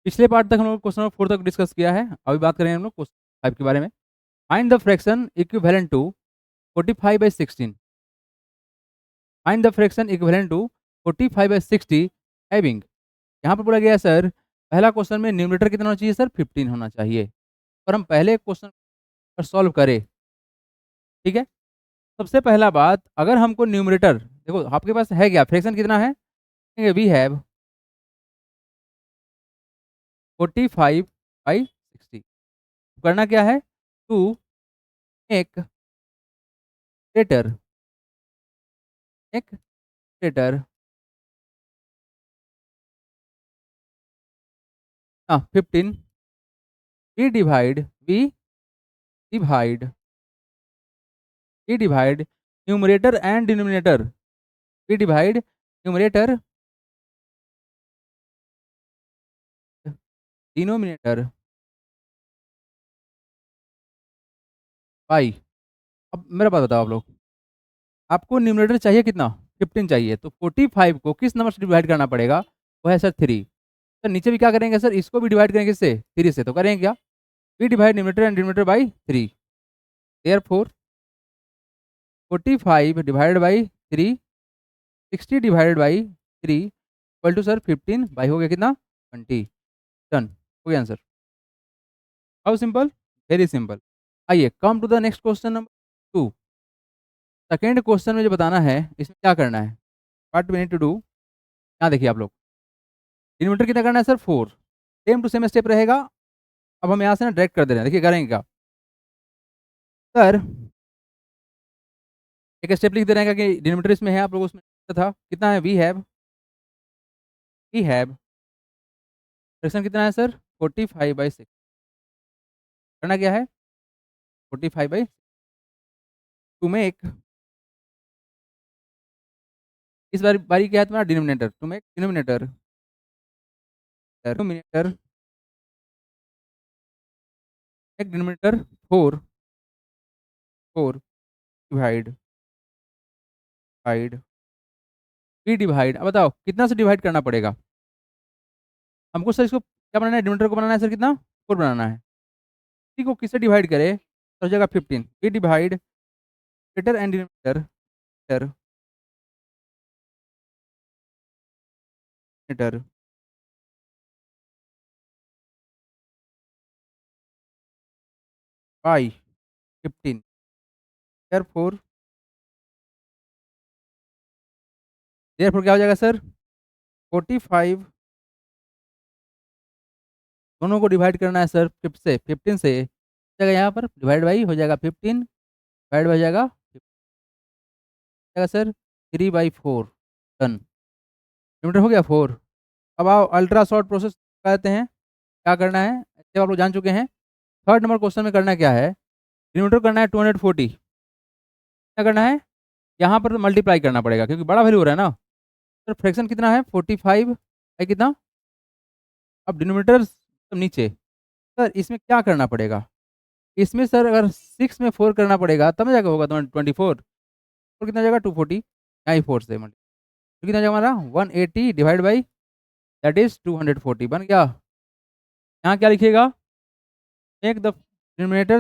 पिछले पार्ट तक हम लोग क्वेश्चन नंबर 4 तक डिस्कस किया है। अभी बात करेंगे हम लोग क्वेश्चन 5 के बारे में। Find the fraction equivalent to 45/16। Find the fraction equivalent to 45/60 having. यहाँ पर बोला गया है सर, पहला क्वेश्चन में न्यूमरेटर कितना होना चाहिए सर? 15 होना चाहिए। और हम पहले क्वेश्चन पर सॉल्व करें, ठीक है। सबसे पहला बात, अगर हमको न्यूमरेटर देखो आपके पास है क्या, फ्रैक्शन कितना है? We have 45/60। करना क्या है? टू मेक ग्रेटर, एक greater 15, we divide numerator and denominator, we divide numerator denominator by। अब मेरा बात बताओ आप लोग, आपको न्यूमरेटर चाहिए कितना? 15 चाहिए, तो 45 को किस नंबर से डिवाइड करना पड़ेगा? वो है सर 3। सर नीचे भी क्या करेंगे सर? इसको भी डिवाइड करेंगे किससे? 3 से। तो करेंगे क्या? we divide numerator and denominator by 3, therefore 45 divided by 3, 60 divided by 3 equal to sir 15 by हो गया कितना? 20। डन, हो गया answer. How simple, very simple. आइए come to the next question number 2। Second question में जो बताना है, इसमें क्या करना है, what we need to do. यहाँ देखिए आप लोग, डिनोमिनेटर कितना करना है sir? 4। Same to same step रहेगा। अब हम यहाँ से ना डायरेक्ट कर दे रहे हैं। देखिए करेंगे क्या सर, एक स्टेप लिख दे रहे हैं कि डिनोमिनेटर इसमें है, आप लोग उसमें था कितना है? वी हैव फ्रैक्शन कितना है सर? 45/6। करना क्या है? 45 टू मेक, इस बारी क्या है तुम्हारा? Denominator, to make denominator denominator एक denominator 4 divide divide we divide. अब बताओ कितना से डिवाइड करना पड़ेगा हमको सर? इसको क्या बनाना है? डिनोमिनेटर को बनाना है सर, कितना? 4 बनाना है। इसी को किससे डिवाइड करे तो हो जाएगा 15। We divide greater and denominator denominator by 15। Therefore therefore क्या हो जाएगा सर? 45 दोनों को डिवाइड करना है सर 15 से हो जाएगा, यहाँ पर डिवाइड बाई हो जाएगा 15 डिवाइड हो जाएगा सर 3/4। डन, डिनोमिनेटर हो गया 4। अब आओ अल्ट्रा शॉर्ट प्रोसेस कहते हैं, क्या करना है जब आप लोग जान चुके हैं। थर्ड नंबर क्वेश्चन में करना क्या है? डिनोमिनेटर करना है 240। क्या करना है? यहाँ पर मल्टीप्लाई करना पड़ेगा क्योंकि बड़ा वैल्यू हो रहा है ना। सर फ्रैक्शन कितना है? 45 है कितना? अब डिनोमिनेटर नीचे, सर इसमें क्या करना पड़ेगा? इसमें सर अगर 6 में 4 करना पड़ेगा तब जाकर होगा तुम्हारा 24। और कितना जाएगा? 240, यहाँ ही 4 से मल्टी, तो कितना जाएगा हमारा? 180 डिवाइड बाई दैट इज 240 बन गया। यहाँ क्या लिखिएगा? Make the denominator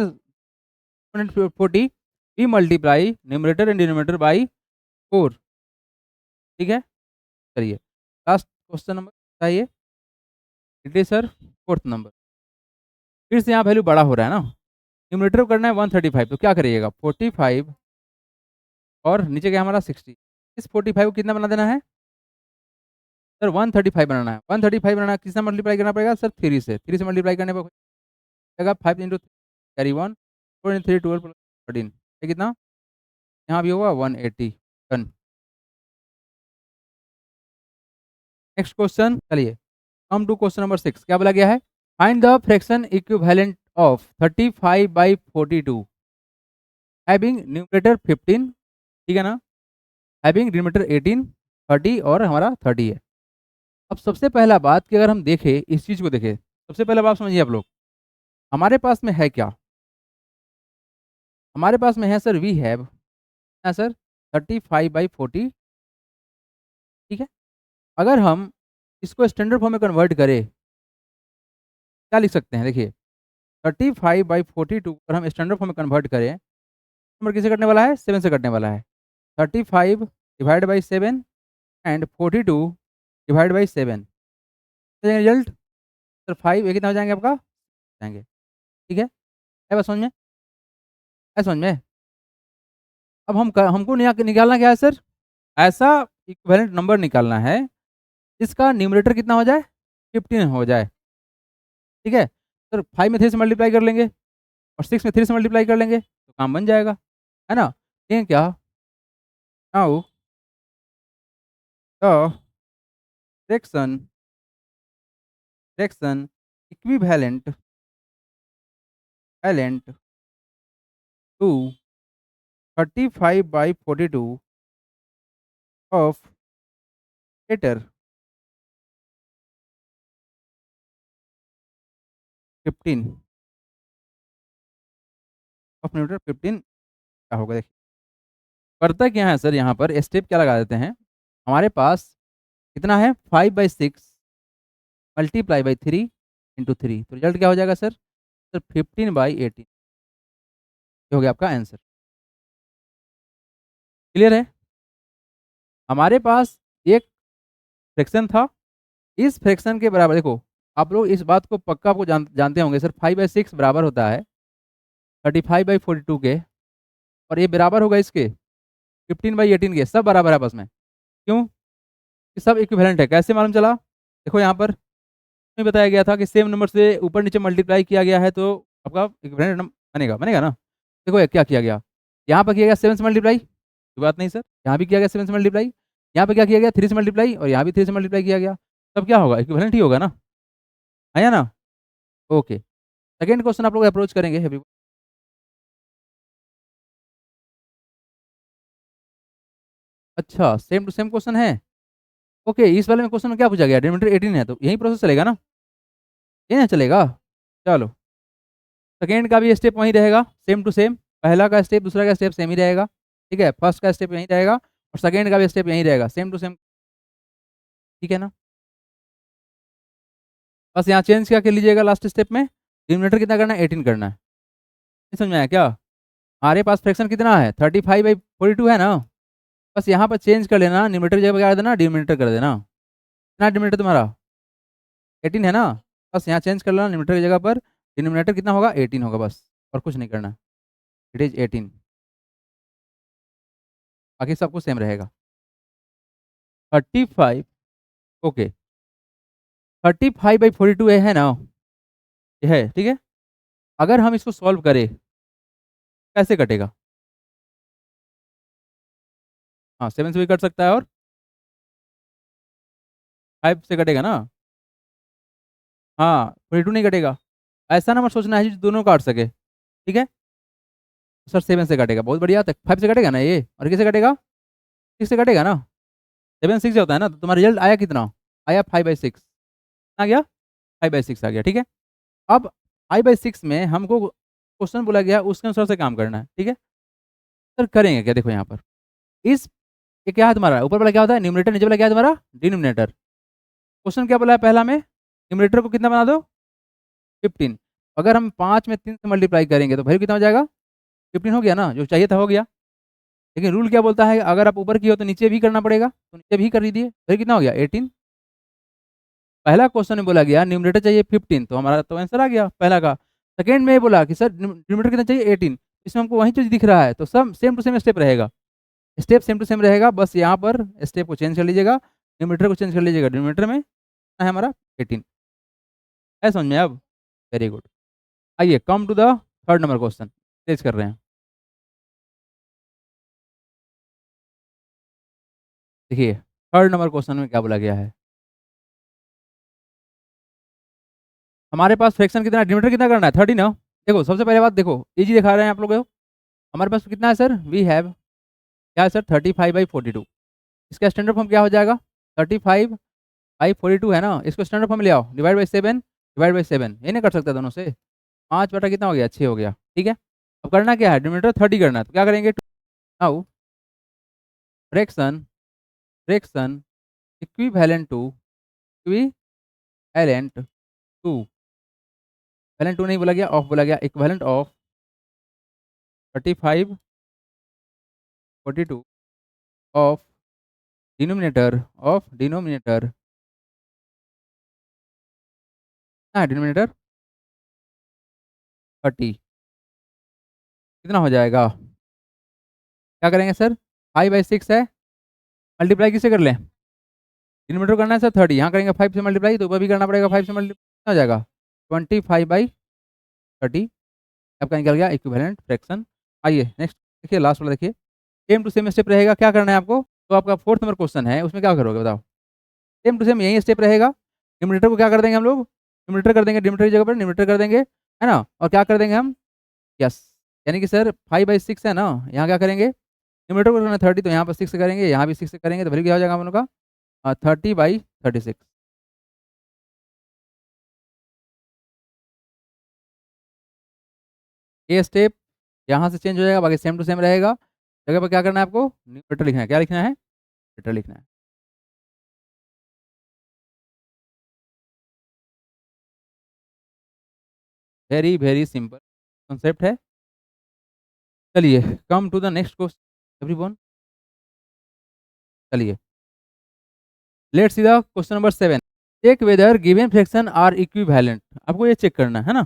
240, we multiply numerator and denominator by 4। ठीक है, चलिए लास्ट क्वेश्चन नंबर बताइए। It is sir fourth number. फिर से यहाँ वैल्यू बड़ा हो रहा है ना, न्यूमरेटर को करना है 135, तो क्या करिएगा? 45 और नीचे क्या हमारा 60। इस 45 को कितना बना देना है सर? 135 बनाना है। 135 बनाना है, किससे मल्टीप्लाई करना पड़ेगा सर? 3 से। 3 से मल्टीप्लाई करने पर हो जाएगा 5 इंटू कैरी 1, 4 इंटू 3 12 13, ये कितना? यहाँ भी होगा 180। डन, नेक्स्ट क्वेश्चन चलिए कम टू क्वेश्चन नंबर 6। क्या बोला गया है? Find the fraction equivalent of 35/42 having numerator 15, ठीक है ना, हैविंग डिनोमिनेटर 18, 30 और हमारा 30 है। अब सबसे पहला बात कि अगर हम देखें इस चीज को देखें, सबसे पहला बात समझिए आप लोग, हमारे पास में है क्या? हमारे पास में है सर वी हैव सर 35/40, ठीक है। अगर हम इसको स्टैंडर्ड फॉर्म में कन्वर्ट करें क्या लिख सकते हैं देखिए 35/42 अगर हम स्टैंडर्ड फॉर्म में कन्वर्ट करें, नंबर किससे कटने वाला है? 7 से कटने वाला है। 35 divide by 7 and 42 divide by 7 result sir 5 ये कितना हो जाएँगे आपका? जाएँगे, ठीक है? है बात समझ में? है समझ में? अब हमको निकालना क्या है सर? ऐसा इक्विवेलेंट नंबर निकालना है, जिसका न्यूमरेटर कितना हो जाए? 15 हो जाए, ठीक है? सर 5 में 3 से मल्टीप्लाई कर लेंगे और 6 में 3 से मल्टीप्लाई कर लेंगे, तो काम बन जाएगा, है ना? ये क्या? Now the fraction fraction equivalent valent to 35/42 of letter 15 of numerator 15 क्या होगा देखिए। करता क्या है सर यहाँ पर स्टेप क्या लगा देते हैं, हमारे पास कितना है 5/6 मल्टीप्लाई बाई 3 इंटू 3 तो रिजल्ट क्या हो जाएगा सर? सर 15/18 ये हो गया आपका आंसर। क्लियर है? हमारे पास एक फ्रैक्शन था, इस फ्रैक्शन के बराबर देखो, आप लोग इस बात को पक्का आपको जानते होंगे सर 5/6 बराबर होता है 35/42 के और ये बराबर होगा इसके 15/18 के, सब बराबर है आपस में। क्यों? ये सब इक्विवेलेंट है। कैसे मालूम चला? देखो यहाँ पर में बताया गया था कि सेम नंबर से ऊपर नीचे मल्टीप्लाई किया गया है तो आपका इक्विवेलेंट बनेगा बनेगा ना? देखो ये क्या किया गया, यहाँ पर किया गया 7 से मल्टीप्लाई, कोई बात नहीं सर, यहाँ भी किया गया 7 से मल्टीप्लाई, यहाँ पे क्या किया गया 3 से मल्टीप्लाई और यहाँ भी 3 से मल्टीप्लाई किया गया, तब क्या होगा? इक्विवेलेंट ही होगा ना, है या ना? ओके, सेकंड क्वेश्चन आप लोग अप्रोच करेंगे एवरीवन। अच्छा, सेम टू सेम क्वेश्चन है। ओके, इस वाले में क्वेश्चन में क्या पूछा गया? डिनोमिनेटर 18 है तो यही प्रोसेस चलेगा ना? ये ना चलेगा? चलो, सेकंड का भी स्टेप वही रहेगा, सेम टू सेम। पहला का स्टेप दूसरा का स्टेप सेम ही रहेगा, ठीक है? फर्स्ट का स्टेप यही रहेगा और सेकंड का भी स्टेप यही रहेगा, सेम टू सेम, ठीक है ना? बस यहाँ चेंज क्या कर लीजिएगा लास्ट स्टेप में, डिनोमिनेटर कितना करना है? 18 करना है। नहीं समझ में आया क्या? हमारे पास फ्रैक्शन कितना है? 35/42 है ना? बस यहाँ पर चेंज कर लेना, न्यूमरेटर की जगह क्या कर देना? डिनोमिनेटर कर देना। कितना डिनोमिनेटर तुम्हारा? 18 है ना? बस यहाँ चेंज कर लेना, न्यूमरेटर की जगह पर डिनोमिनेटर कितना होगा? 18 होगा बस, और कुछ नहीं करना। इट इज़ 18, बाकी सब कुछ सेम रहेगा। 35 ओके, 35/42 है ना? ये है, ठीक है? अगर हम इसको सॉल्व करें, कैसे कटेगा? हाँ, 7 से भी कट सकता है और 5 से कटेगा ना? हाँ, 42 नहीं कटेगा। ऐसा नंबर सोचना है जो दोनों काट सके, ठीक है? सर 7 से कटेगा, बहुत बढ़िया। तो 5 से कटेगा ना ये, और किससे कटेगा? 6 से कटेगा ना? 7 6 से होता है ना, तो तुम्हारा रिजल्ट आया कितना? आया 5/6 आ गया, 5/6 आ गया, ठीक है? अब 5/6 में हमको क्वेश्चन बोला गया उसके अनुसार से काम करना है, ठीक है? सर करेंगे क्या? देखो यहाँ पर इस ये क्या है तुम्हारा? ऊपर वाला क्या होता है? न्यूमरेटर, नीचे वाला क्या है तुम्हारा? डिनोमिनेटर। क्वेश्चन क्या बोला है पहला में? न्यूमरेटर को कितना बना दो? 15। अगर हम 5 में 3 से मल्टीप्लाई करेंगे तो वैल्यू कितना हो जाएगा? 15 हो गया ना? जो चाहिए था हो गया। लेकिन रूल क्या बोलता है? अगर आप ऊपर की हो तो नीचे भी करना पड़ेगा, तो नीचे भी कर दीजिए। वैल्यू कितना हो गया? 18। पहला क्वेश्चन में बोला गया न्यूमरेटर चाहिए 15, तो हमारा तो आंसर आ गया पहला का। सेकंड में बोला कि सर न्यूमरेटर कितना चाहिए? 18। इसमें हमको वही चीज़ दिख रहा है, तो सब सेम टू सेम स्टेप रहेगा। स्टेप सेम टू सेम रहेगा, बस यहाँ पर स्टेप को चेंज कर लीजिएगा, न्यूमरेटर को चेंज कर लीजिएगा। डिनोमिनेटर में है हमारा 18। है समझ में अब? Very good. आइए come to the third number question, तेज कर रहे हैं। देखिए थर्ड नंबर क्वेश्चन में क्या बोला गया है, हमारे पास फ्रैक्शन कितना है? डिनोमिनेटर कितना करना है? 30 ना? देखो सबसे पहले बात देखो, इजी दिखा रहे हैं आप लोग को। हमारे पास कितना है सर? वी हैव क्या है सर? 35/42। इसका स्टैंडर्ड फॉर्म क्या हो जाएगा? 35/42 है ना? इसको स्टैंडर्ड फॉर्म में ले आओ, डिवाइड बाई 7 ये नहीं कर सकता दोनों से। 5 बटा कितना हो गया? 6 हो गया, ठीक है? अब करना क्या है? डिनोमिनेटर 30 करना है, तो क्या करेंगे? Now fraction fraction equivalent to equivalent to नहीं बोला गया, ऑफ बोला गया, equivalent of 35 42 of denominator denominator 30 कितना हो जाएगा? क्या करेंगे सर? 5/6 है, मल्टीप्लाई किससे कर लें? डिनोमिनेटर करना है सर 30, यहाँ करेंगे 5 से मल्टीप्लाई, तो ऊपर भी करना पड़ेगा 5 से मल्टीप्लाई, कितना हो जाएगा? 25/30 आपका निकल गया इक्विवेलेंट फ्रैक्शन। आइए नेक्स्ट देखिए, लास्ट वाला देखिए, सेम टू सेम स्टेप रहेगा। क्या करना है आपको? तो आपका 4th नंबर क्वेश्चन है, उसमें क्या करोगे बताओ? सेम टू सेम यही स्टेप रहेगा। न्यूमरेटर को क्या कर देंगे हम लोग? न्यूमरेटर कर देंगे, डिनोमिनेटर की जगह पर न्यूमरेटर कर देंगे, है ना? और क्या कर देंगे हम? यस, यानी कि सर 5/6 है ना, यहाँ क्या करेंगे? न्यूमरेटर को करना 30, तो यहाँ पर 6 करेंगे, यहाँ भी 6 करेंगे, तो वैल्यू क्या हो जाएगा हम लोग का? 30/36। ये स्टेप यहाँ से चेंज हो जाएगा, बाकी सेम टू सेम रहेगा। जगह पर क्या करना है आपको? न्यूमरेटर लिखना है। क्या लिखना है? न्यूमरेटर लिखना है। वेरी वेरी सिंपल कॉन्सेप्ट है। चलिए come to the next question everyone. चलिए let's see the question number 7। Check whether given fraction are equivalent. आपको ये चेक करना है ना।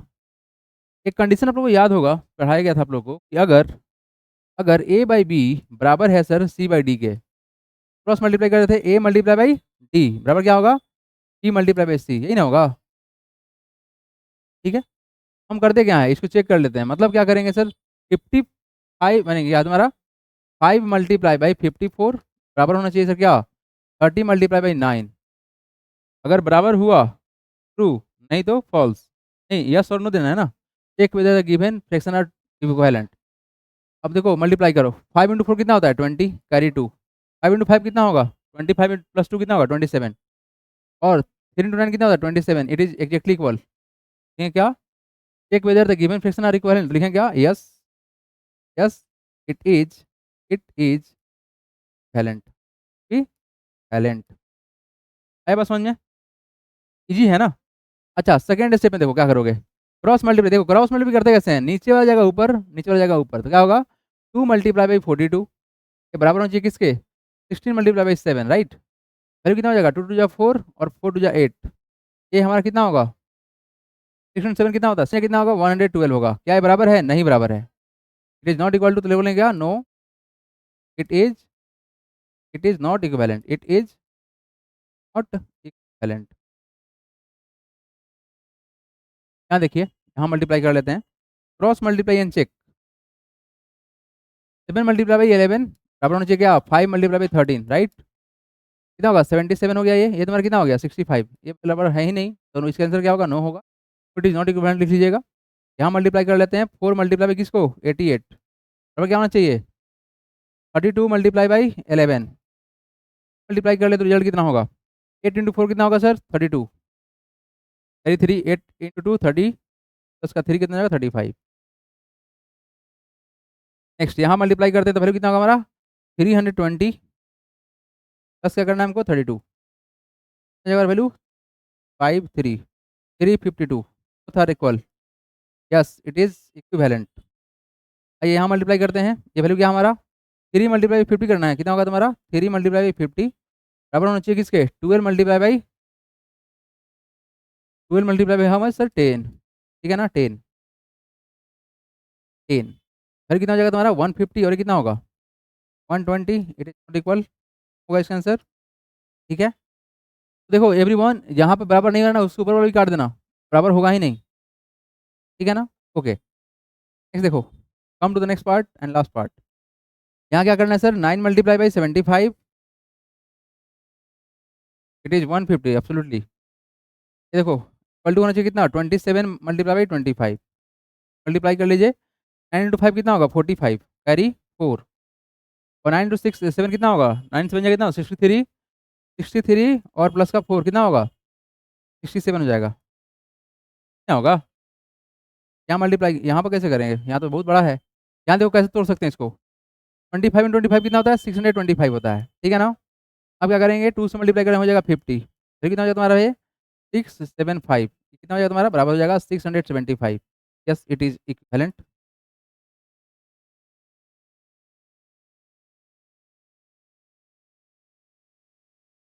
एक कंडीशन आप लोगों को याद होगा, पढ़ाया गया था आप लोगों को कि अगर अगर a बाई बी बराबर है सर c बाई डी के, क्रॉस मल्टीप्लाई कर रहे थे a मल्टीप्लाई बाई डी बराबर क्या होगा? b मल्टीप्लाई बाई सी, यही ना होगा? ठीक है, हम करते क्या है, इसको चेक कर लेते हैं। मतलब क्या करेंगे सर? 55 बनेंगे याद हमारा, 5 मल्टीप्लाई बाई 54 बराबर होना चाहिए सर क्या? 30 मल्टीप्लाई बाई 9। अगर बराबर हुआ ट्रू, नहीं तो फॉल्स। नहीं, यस और नो देना है ना। Check whether the given fraction are equivalent. अब देखो मल्टीप्लाई करो, 5 इंटू 4 कितना होता है? 20, कैरी 2। 5 इंटू 5 कितना होगा? 25 प्लस 2 कितना होगा? 27। और 3 इंटू 9 कितना होता है? 27। It is exactly equal. ठीक है क्या? Check whether the given fraction are equivalent, लिखें क्या? Yes yes, it is valent, valent. है बस समझ में? इजी है ना? अच्छा, सेकंड स्टेप में देखो क्या करोगे। क्रॉस मल्टीप्लाई, देखो क्रॉस मल्टीप्लाई करते कैसे हैं? नीचे वाला जगह ऊपर, नीचे वाला जगह ऊपर, तो क्या होगा? 2 मल्टीप्लाई बाई 42 के बराबर होना चाहिए किसके? 16 मल्टीप्लाई बाई 7, राइट? वैल्यू कितना हो जाएगा? 2 टू जा 4 और 4 टू जा 8। ये हमारा कितना होगा? 16 7 कितना होता है? कितना होगा? 112 होगा। क्या ये बराबर है? नहीं बराबर है। It is not equal to, तो बोलेंगे क्या? No, it is not equivalent, it is not equivalent. यहाँ देखिए, यहाँ मल्टीप्लाई कर लेते हैं, cross multiply and check. 7 multiply by 11 बराबर होना चाहिए क्या? 5 मल्टीप्लाई बाई 13, राइट? कितना होगा? 77 हो गया। ये तुम्हारा कितना हो गया? 65। ये बराबर है ही नहीं, तो इसका आंसर क्या होगा? नो होगा। इट इज नॉट इक्विवेलेंट लिख लीजिएगा। यहाँ मल्टीप्लाई कर लेते हैं, 4 मल्टीप्लाई बाई किसको? 88 बराबर क्या होना चाहिए? 32 मल्टीप्लाई बाई 11 मल्टीप्लाई कर ले तो रिजल्ट कितना होगा? 8 इंटू 4 कितना होगा सर? 32, 3 8 इंटू 2 30, प्लस का 3 कितना जाएगा? 35। नेक्स्ट यहाँ मल्टीप्लाई करते हैं तो वैल्यू कितना होगा हमारा? 320, प्लस क्या करना है हमको? 32 जगह value 5 3 352 both are equal. Yes, it is equivalent. आइए यहाँ मल्टीप्लाई करते हैं, ये वैल्यू क्या हमारा? 3 मल्टीप्लाई 50 करना है, कितना होगा तुम्हारा? 3 मल्टीप्लाई बाई 50 बराबर होना चाहिए किसके? 12 multiply by 12 multiply by how much sir? 10। ठीक है ना? 10 10 फिर कितना हो जाएगा तुम्हारा? 150 और ये कितना होगा? 120। इट इज नॉट इक्वल होगा इसका आंसर। ठीक है, तो देखो एवरीवन, यहाँ पे बराबर नहीं करना, उसके ऊपर वाला भी काट देना, बराबर होगा ही नहीं। ठीक है ना? ओके, नेक्स्ट देखो, come to the next part and last part. यहाँ क्या करना है sir? 9 multiply by 75 it is 150 absolutely. ये देखो इक्वल टू होना चाहिए कितना? 27 मल्टीप्लाई बाई 25 मल्टीप्लाई कर लीजिए। 9 इंटू 5 कितना होगा? 45, कैरी 4, और 9 इंटू 6 7 कितना होगा? 9 7 कितना होगा? 63, 63 और प्लस का 4 कितना होगा? 67 हो जाएगा। क्या होगा? यहाँ मल्टीप्लाई यहाँ पर कैसे करेंगे? यहाँ तो बहुत बड़ा है। यहाँ देखो कैसे तोड़ सकते हैं इसको। 25 इंटू 25 कितना होता है? 625 होता है। ठीक है ना? अब क्या करेंगे? 2 से मल्टीप्लाई करें हो जाएगा 50, फिर कितना हो जाएगा तुम्हारा? ये 675 कितना हो जाएगा तुम्हारा, बराबर हो जाएगा 675। Yes it is equivalent.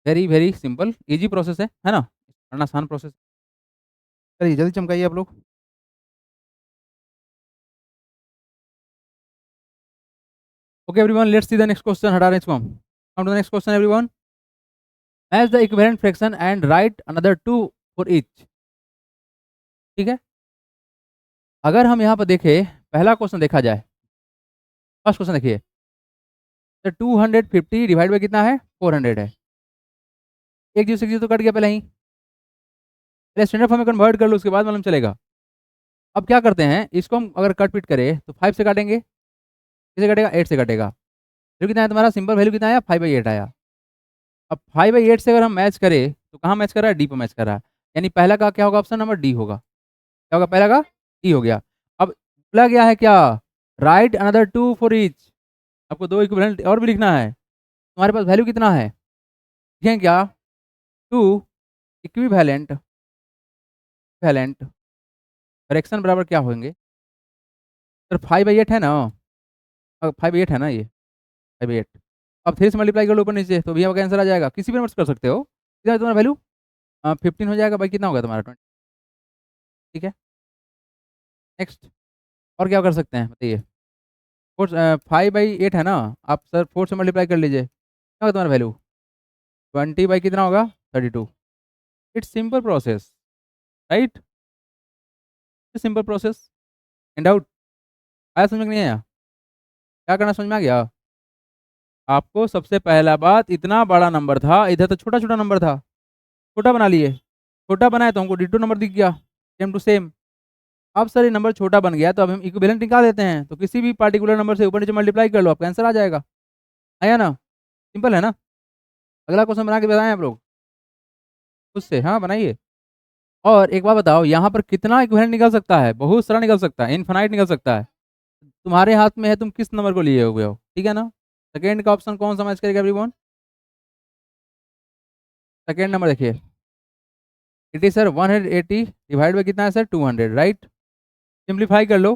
Very very simple easy process है ना, करना आसान प्रोसेस। चलिए जल्दी चमकाइए आप लोग। Okay everyone, let's see the next question. हटा रहे हैं इसको हम। Come to the next question everyone. Match the equivalent fraction and write another two for each. ठीक है, अगर हम यहाँ पर देखें, पहला क्वेश्चन देखा जाए, फर्स्ट क्वेश्चन देखिए, तो 250 डिवाइड बाई कितना है, 400 है। एक जीरो से एक जीरो तो कट गया पहले ही, पहले स्टैंडर्ड फॉर्म में कन्वर्ट कर लो, उसके बाद मालूम चलेगा। अब क्या करते हैं, इसको हम अगर कट पिट करें तो 5 से काटेंगे, किसे कटेगा, 8 से कटेगा। वैल्यू कितना है तुम्हारा, सिंपल वैल्यू कितना आया, 5/8 आया। अब 5/8 से अगर हम मैच करें तो कहाँ मैच कर रहा है, डी पर मैच कर रहा है। यानी पहला का क्या होगा, ऑप्शन नंबर डी होगा। क्या होगा, पहला का डी हो गया। अब बोला गया है क्या, write another two for each. आपको दो इक्विवेलेंट और भी लिखना है। तुम्हारे पास वैल्यू कितना है, लिखें क्या, टू इक्विवेलेंट वैलेंट फ्रैक्शन बराबर क्या होंगे, सर 5/8 है ना, 5/8 है ना ये, 5/8। अब 3 से मल्टीप्लाई कर लो ऊपर नीचे तो भी आपका आंसर आ जाएगा, किसी भी नंबर से कर सकते हो। कितना है तुम्हारा वैल्यू, 15 हो जाएगा भाई, कितना होगा तुम्हारा 20। ठीक है, नेक्स्ट। और क्या कर सकते हैं बताइए, 5/8 है ना, आप सर 4 से मल्टीप्लाई कर लीजिए, क्या होगा तुम्हारा वैल्यू, 20 बाई कितना होगा, 32। It's simple process, right, simple process. And out, आया समझ में नहीं आया, क्या करना समझ में आ गया। आपको सबसे पहला बात, इतना बड़ा नंबर था, इधर तो छोटा छोटा नंबर था, छोटा बना लिए, छोटा बनाए तो हमको डिटो नंबर दिख गया, सेम टू सेम। अब सर ये नंबर छोटा बन गया तो अब हम इक्विवेलेंट निकाल देते हैं, तो किसी भी पार्टिकुलर नंबर से ऊपर नीचे मल्टीप्लाई कर लो, आपका आंसर आ जाएगा। आया ना, सिंपल है ना। अगला क्वेश्चन बना के बताएं आप लोग खुद से, हाँ बनाइए। और एक बात बताओ, यहाँ पर कितना इक्विवेलेंट निकल सकता है, बहुत सारा निकल सकता है, इनफाइनाइट निकल सकता है। तुम्हारे हाथ में है, तुम किस नंबर को लिए हुए हो, ठीक है ना। सेकेंड का ऑप्शन कौन सा मैच करेगा एवरीवन, सेकेंड नंबर देखिए, it is sir 180 divide by कितना है सर, 200, राइट। सिंप्लीफाई कर लो,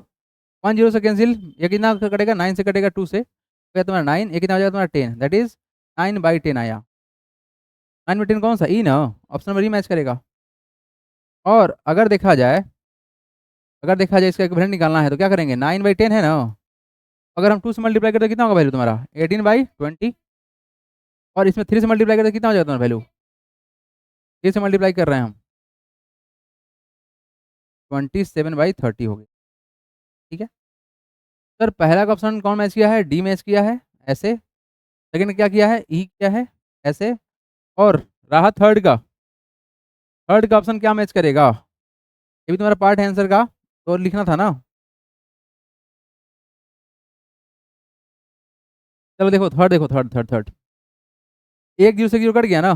1 0 से कैंसिल, ये कितना कटेगा, 9 से कटेगा 2 से, तो तुम्हारा 9, ये कितना हो जाएगा तुम्हारा 10, दैट इज 9/10 आया। 9/10 कौन सा, ई ना, ऑप्शन नंबर ई मैच करेगा। और अगर देखा जाए इसका इक्विवेलेंट निकालना है तो क्या करेंगे, 9/10 है ना, अगर हम 2 से मल्टीप्लाई करें तो कितना होगा वैल्यू तुम्हारा, 18/20। और इसमें 3 से मल्टीप्लाई करें तो कितना हो जाएगा तुम्हारा वैल्यू, 3 से मल्टीप्लाई कर रहे हैं हम, 27/30 हो गया। ठीक है, सर पहला का ऑप्शन कौन मैच किया है, डी मैच किया है ऐसे, सेकंड क्या किया है, ई किया है ऐसे, और रहा थर्ड का ऑप्शन क्या मैच करेगा, ये भी तुम्हारा पार्ट है आंसर का, तो लिखना था ना। चलो देखो थर्ड, देखो थर्ड, एक जीरो से जीरो कट गया ना,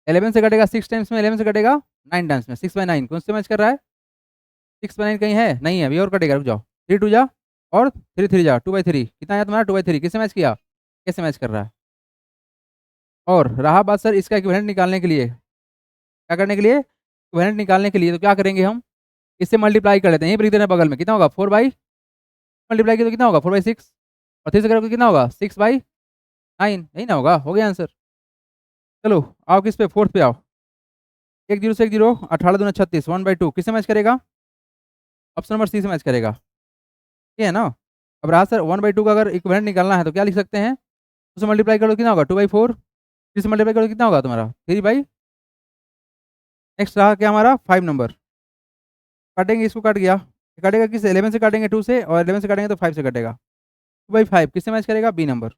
11 से कटेगा 6 टाइम्स में, 11 से कटेगा 9 टाइम्स में, 6/9 कौन से मैच कर रहा है, 6/9 कहीं है नहीं है, अभी और कटेगा, रुक जाओ, 3 2 जा, और 3 3 जा, 2/3 कितना आया तुम्हारा, 2/3 किससे मैच किया, कैसे मैच कर रहा है। और रहा बात सर इसका इक्विवेलेंट निकालने के लिए, क्या करने के लिए, इक्विवेलेंट निकालने के लिए तो क्या करेंगे हम, इससे मल्टीप्लाई कर लेते हैं, यहीं पर लिख देना बगल में, कितना होगा 4/, मल्टीप्लाई किया तो कितना होगा 4/6, और 3 से करोगे तो कितना होगा 6/9, यही ना होगा, हो गया आंसर। चलो आओ किस पे, फोर्थ पे आओ, एक जीरो से एक जीरो, 18 दूना 36, 1/2 किससे मैच करेगा, ऑप्शन नंबर सी से मैच करेगा, ये है ना। अब रहा सर 1/2 का अगर इक्विवेलेंट निकालना है तो क्या लिख सकते हैं, उससे मल्टीप्लाई करो कितना होगा 2/4, थ्री से मल्टीप्लाई करो कितना होगा तुम्हारा 3/, नेक्स्ट रहा क्या हमारा 5 नंबर, काटेंगे इसको, कट गया, कटेगा किस, 11 से काटेंगे 2 से, और 11 से काटेंगे तो 5 से कटेगा, 2/5 किससे मैच करेगा, B number,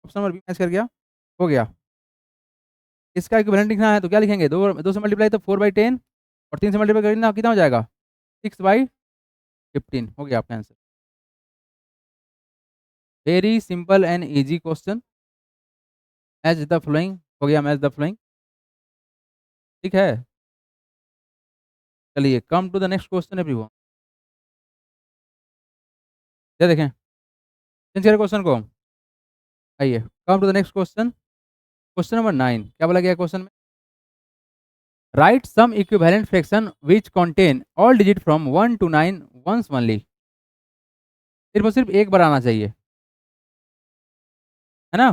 option number B match कर गया, हो गया। इसका इक्विवेलेंट लिखना है तो क्या लिखेंगे, दो से मल्टीप्लाई तो 4/10, और 3 से मल्टीप्लाई करेंगे कितना हो जाएगा 6/15, हो गया आपका answer. Very simple and easy question, match the following, हो गया मैच द फ्लोइंग, ठीक है। चलिए come to the next question everyone, ये देखें, चेंज करें क्वेश्चन को, आइए come to the next question, question number 9, क्या बोला गया क्वेश्चन में, write some equivalent fraction which contain all digit from 1 to 9 once only. सिर्फ और सिर्फ एक बार आना चाहिए, है ना।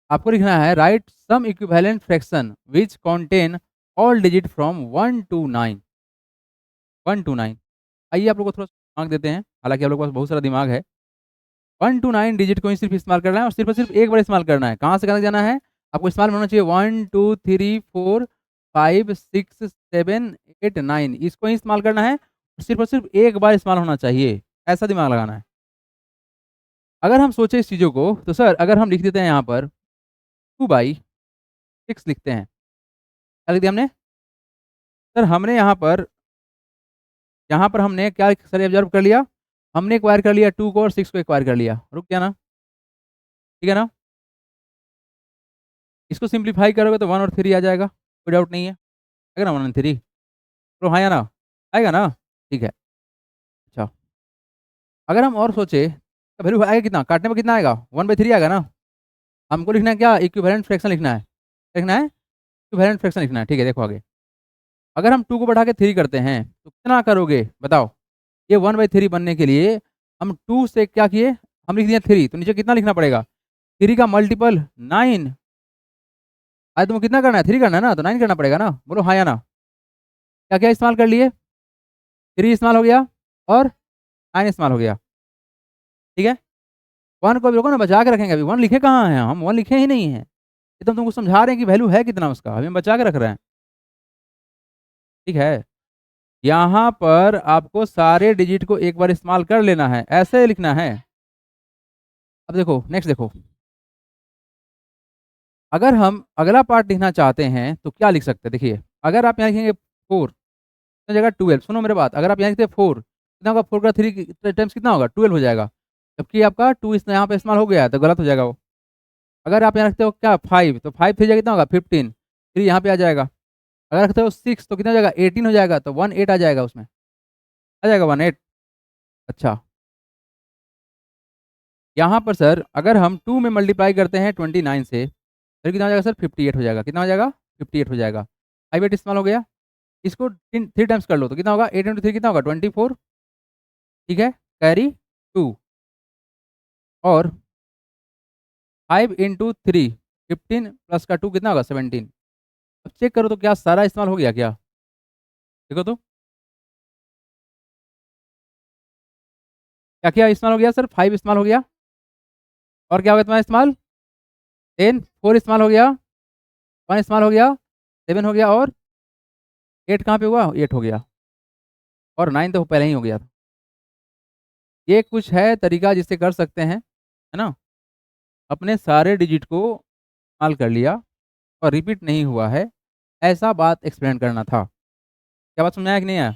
आपको लिखना है write some equivalent fraction which contain all digit from 1 to 9, 1 to 9। आइए आप लोग को थोड़ा दिमाग देते हैं, हालांकि आप लोग के पास बहुत सारा दिमाग है। 1 to 9 डिजिट को ही सिर्फ इस्तेमाल करना है और सिर्फ एक बार इस्तेमाल करना है। कहाँ से कहाँ तक जाना है आपको इस्तेमाल में होना चाहिए 1 2 3 4 5 6 7 8 9, इसको ही इस्तेमाल करना है और सिर्फ एक बार इस्तेमाल होना चाहिए, ऐसा दिमाग लगाना है। अगर हम सोचे इस चीज़ों को तो सर अगर हम लिख देते हैं यहाँ पर 2/6 लिखते हैं, क्या लिख दिया हमने? सर हमने यहाँ पर हमने क्या सर ऑब्जर्व कर लिया, हमने एक्वायर कर लिया 2 को और 6 को एक्वायर कर लिया, रुक गया ना, ठीक है ना। इसको सिंप्लीफाई करोगे तो 1 और 3 आ जाएगा, कोई डाउट नहीं है, आएगा ना 1 और 3, तो हाँ या ना, आएगा ना, ठीक है। अच्छा, अगर हम और सोचे तो वैल्यू आएगा कितना, काटने में कितना आएगा 1/3 आएगा ना। हमको लिखना है क्या, इक्विवेलेंट फ्रैक्शन लिखना है, लिखना है इक्विवेलेंट फ्रैक्शन लिखना है, ठीक है। देखो आगे, अगर हम 2 को बढ़ा के 3 करते हैं तो कितना करोगे बताओ। ये 1/3 बनने के लिए हम 2 से क्या किए, हम लिख दिए 3, तो नीचे कितना लिखना पड़ेगा, 3 का मल्टीपल 9। आज तुमको कितना करना है, 3 करना है ना, तो 9 करना पड़ेगा ना, बोलो हाँ या ना। क्या क्या इस्तेमाल कर लिए, 3 इस्तेमाल हो गया और 9 इस्तेमाल हो गया, ठीक है। 1 को भी रोको ना, बचा के रखेंगे, अभी 1 लिखे कहाँ हैं हम, 1 लिखे ही नहीं है, ये तो तुमको समझा रहे हैं कि वैल्यू है कितना उसका, अभी हम बचा के रख रहे हैं, ठीक है। यहाँ पर आपको सारे डिजिट को एक बार इस्तेमाल कर लेना है, ऐसे लिखना है। अब देखो नेक्स्ट देखो, अगर हम अगला पार्ट लिखना चाहते हैं तो क्या लिख सकते हैं, देखिए अगर आप यहाँ लिखेंगे 4 जगह 12, सुनो मेरे बात, अगर आप यहाँ लिखते 4 कितना होगा, 4 का 3 टाइम्स कितना होगा 12 हो जाएगा, जबकि आपका 2 इस यहाँ पे इस्तेमाल हो गया है तो गलत हो जाएगा वो। अगर आप यहाँ रखते हो क्या 5, तो 5 3 जगह कितना होगा 15, 3 यहाँ पे आ जाएगा। अगर रखते हो 6 तो कितना हो जाएगा 18 हो जाएगा, तो 1 8 आ जाएगा, उसमें आ जाएगा 1 8। अच्छा, यहाँ पर सर अगर हम 2 में मल्टीप्लाई करते हैं 29 से, फिर कितना हो जाएगा सर 58 हो जाएगा, कितना हो जाएगा 58 हो जाएगा। 5 8 इस्तेमाल हो गया, इसको 3 टाइम्स कर लो तो कितना होगा 8 × 3 कितना होगा 24, ठीक है, कैरी 2 और 5 × 3 15 प्लस का 2 कितना होगा 17। अब चेक करो तो क्या सारा इस्तेमाल हो गया क्या, देखो तो क्या क्या इस्तेमाल हो गया सर, 5 इस्तेमाल हो गया और क्या होगा तुम्हारा इस्तेमाल 10, 4 इस्तेमाल हो गया, 1 इस्तेमाल हो गया, 7 हो गया और 8 कहाँ पे हुआ 8 हो गया और 9 तो पहले ही हो गया था। ये कुछ है तरीका जिससे कर सकते हैं, है ना। अपने सारे डिजिट को इस्तेमाल कर लिया और रिपीट नहीं हुआ है, ऐसा बात एक्सप्लेन करना था। क्या बात समझ में आया कि नहीं आया?